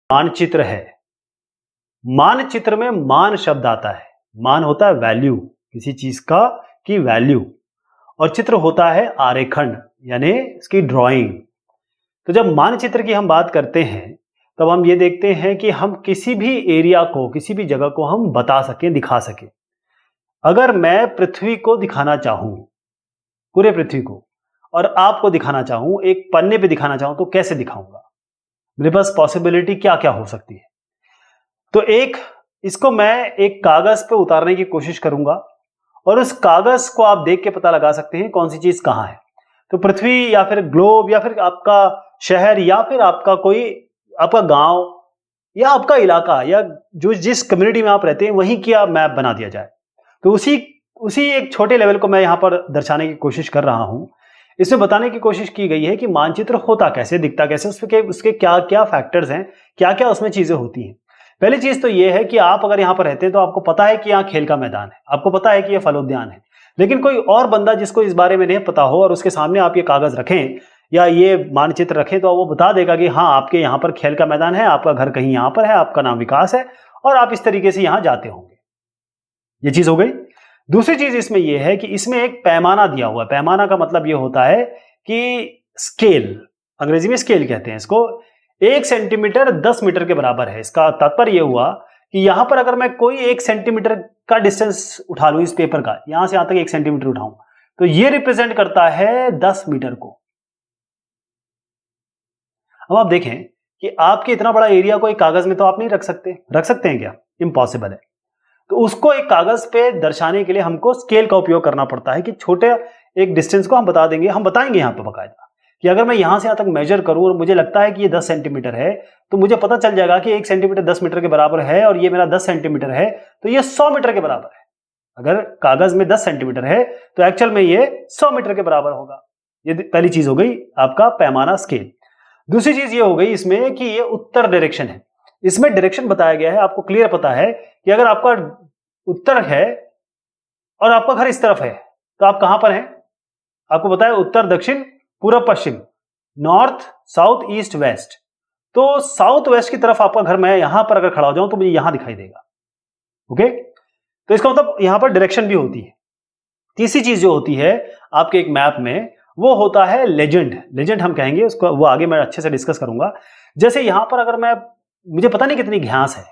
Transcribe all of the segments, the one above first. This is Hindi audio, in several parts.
मानचित्र है। मानचित्र में मान शब्द आता है। मान होता है वैल्यू, किसी चीज का की वैल्यू, और चित्र होता है आरेखन यानी इसकी ड्राइंग। तो जब मानचित्र की हम बात करते हैं तब हम ये देखते हैं कि हम किसी भी एरिया को, किसी भी जगह को हम बता सकें, दिखा सकें। अगर मैं पृथ्वी को दिखाना चाहूं, पूरे पृथ्वी को, और आपको दिखाना चाहूं, एक पन्ने पे दिखाना चाहूं, तो कैसे दिखाऊंगा? मेरे पास पॉसिबिलिटी क्या क्या हो सकती है? तो इसको मैं एक कागज पे उतारने की कोशिश करूंगा और उस कागज को आप देख के पता लगा सकते हैं कौन सी चीज कहां है। तो पृथ्वी या फिर ग्लोब या फिर आपका शहर या फिर आपका कोई, आपका गांव या आपका इलाका या जो जिस कम्युनिटी में आप रहते हैं वहीं की आप मैप बना दिया जाए। तो उसी उसी एक छोटे लेवल को मैं यहां पर दर्शाने की कोशिश कर रहा हूं। इसमें बताने की कोशिश की गई है कि मानचित्र होता कैसे, दिखता कैसे, उसके क्या क्या फैक्टर्स हैं, क्या क्या उसमें चीजें होती हैं। पहली चीज तो यह है कि आप अगर यहां पर रहते हैं तो आपको पता है कि यहां खेल का मैदान है, आपको पता है कि यह फलोद्यान है। लेकिन कोई और बंदा जिसको इस बारे में नहीं पता हो और उसके सामने आप ये कागज रखें या ये मानचित्र रखें तो वो बता देगा कि हाँ, आपके यहाँ पर खेल का मैदान है, आपका घर कहीं यहाँ पर है, आपका नाम विकास है और आप इस तरीके से यहां जाते होंगे। ये चीज हो गई। दूसरी चीज इसमें यह है कि इसमें एक पैमाना दिया हुआ है। पैमाना का मतलब यह होता है कि स्केल, अंग्रेजी में स्केल कहते हैं इसको। 1 सेंटीमीटर 10 मीटर के बराबर है। इसका तात्पर्य यह हुआ कि यहां पर अगर मैं कोई 1 सेंटीमीटर का डिस्टेंस उठा लूं इस पेपर का, यहां से यहां तक 1 सेंटीमीटर उठाऊं, तो यह रिप्रेजेंट करता है 10 मीटर को। अब आप देखें कि आपके इतना बड़ा एरिया को एक कागज में तो आप नहीं रख सकते हैं क्या? इम्पॉसिबल है। तो उसको एक कागज पे दर्शाने के लिए हमको स्केल का उपयोग करना पड़ता है कि छोटे एक डिस्टेंस को हम बताएंगे यहां पे बकायदा कि अगर मैं यहां से यहां तक मेजर करूं और मुझे लगता है कि ये 10 सेंटीमीटर है, तो मुझे पता चल जाएगा कि 1 सेंटीमीटर 10 मीटर के बराबर है और ये मेरा 10 सेंटीमीटर है, तो ये 100 मीटर के बराबर है। अगर कागज में 10 सेंटीमीटर है तो एक्चुअल में ये 100 मीटर के बराबर होगा। ये पहली चीज हो गई, आपका पैमाना, स्केल। दूसरी चीज ये हो गई इसमें कि ये उत्तर डायरेक्शन है। इसमें डायरेक्शन बताया गया है, आपको क्लियर पता है कि अगर आपका उत्तर है और आपका घर इस तरफ है तो आप कहां पर हैं? आपको पता है उत्तर, दक्षिण, पूर्व, पश्चिम, नॉर्थ, साउथ, ईस्ट, वेस्ट। तो साउथ वेस्ट की तरफ आपका घर, मैं यहां पर अगर खड़ा हो जाऊं तो मुझे यहां दिखाई देगा। ओके, तो इसका मतलब यहां पर डायरेक्शन भी होती है। तीसरी चीज जो होती है आपके एक मैप में वो होता है लेजेंड हम कहेंगे उसको, वो आगे मैं अच्छे से डिस्कस करूंगा। जैसे यहां पर अगर मुझे पता नहीं कितनी घास है,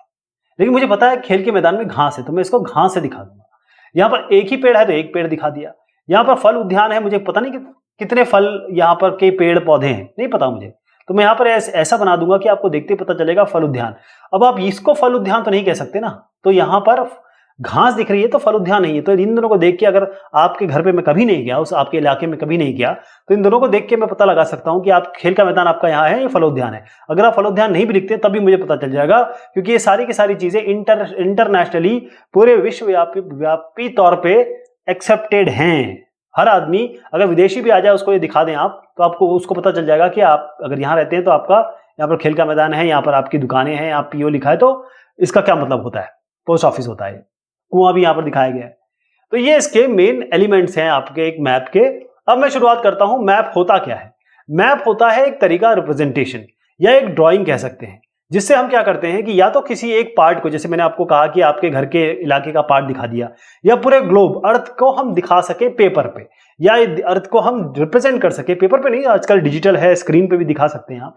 लेकिन मुझे पता है खेल के मैदान में घास है, तो मैं इसको घास से दिखा दूंगा। यहां पर एक ही पेड़ है तो एक पेड़ दिखा दिया। यहां पर फल उद्यान है, मुझे पता नहीं कि कितने फल यहां पर के पेड़ पौधे हैं, नहीं पता मुझे, तो मैं यहां पर ऐसा बना दूंगा कि आपको देखते पता चलेगा फल उद्यान। अब आप इसको फल उद्यान तो नहीं कह सकते ना, तो यहां पर घास दिख रही है तो फल उद्यान नहीं है। तो इन दोनों को देख के, अगर आपके घर पे मैं कभी नहीं गया, उस आपके इलाके में कभी नहीं गया, तो इन दोनों को देख के मैं पता लगा सकता हूं कि आप खेल का मैदान आपका यहाँ है या फल उद्यान है। अगर आप फल उद्यान नहीं भी लिखते तब भी मुझे पता चल जाएगा, क्योंकि ये सारी की सारी चीजें इंटरनेशनली, पूरे विश्वव्यापी तौर पे एक्सेप्टेड हैं। हर आदमी, अगर विदेशी भी आ जाए उसको ये दिखा दें आप, तो आपको उसको पता चल जाएगा कि आप अगर यहाँ रहते हैं तो आपका यहाँ पर खेल का मैदान है, यहाँ पर आपकी दुकानें हैं, आप पीओ लिखा है, तो इसका क्या मतलब होता है? पोस्ट ऑफिस होता है। कुआं भी यहां पर दिखाया गया है। तो ये इसके मेन एलिमेंट्स हैं आपके एक मैप के। अब मैं शुरुआत करता हूं, मैप होता क्या है? मैप होता है एक तरीका, रिप्रेजेंटेशन या एक ड्राइंग कह सकते हैं, जिससे हम क्या करते हैं कि या तो किसी एक पार्ट को, जैसे मैंने आपको कहा कि आपके घर के इलाके का पार्ट दिखा दिया, या पूरे ग्लोब, अर्थ को हम दिखा सके पेपर पे, या अर्थ को हम रिप्रेजेंट कर सके पेपर पे, नहीं आजकल डिजिटल है, स्क्रीन पे भी दिखा सकते हैं आप।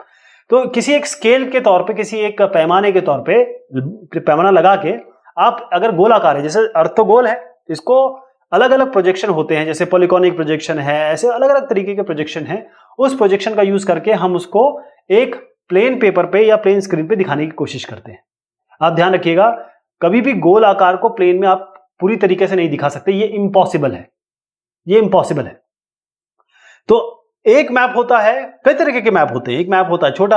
तो किसी एक स्केल के तौर पे, किसी एक पैमाने के तौर पे पैमाना लगा के आप, अगर गोलाकार है, जैसे अर्थ तो गोल है, इसको अलग अलग प्रोजेक्शन होते हैं, जैसे पॉलीकॉनिक प्रोजेक्शन है, ऐसे अलग अलग तरीके के प्रोजेक्शन है। उस प्रोजेक्शन का यूज करके हम उसको एक प्लेन पेपर पे या प्लेन स्क्रीन पे दिखाने की कोशिश करते हैं। आप ध्यान रखिएगा, कभी भी गोल आकार को प्लेन में आप पूरी तरीके से नहीं दिखा सकते, ये इम्पॉसिबल है, ये इम्पॉसिबल है। तो एक मैप होता है, कई तरीके के मैप होते हैं। एक मैप होता है छोटा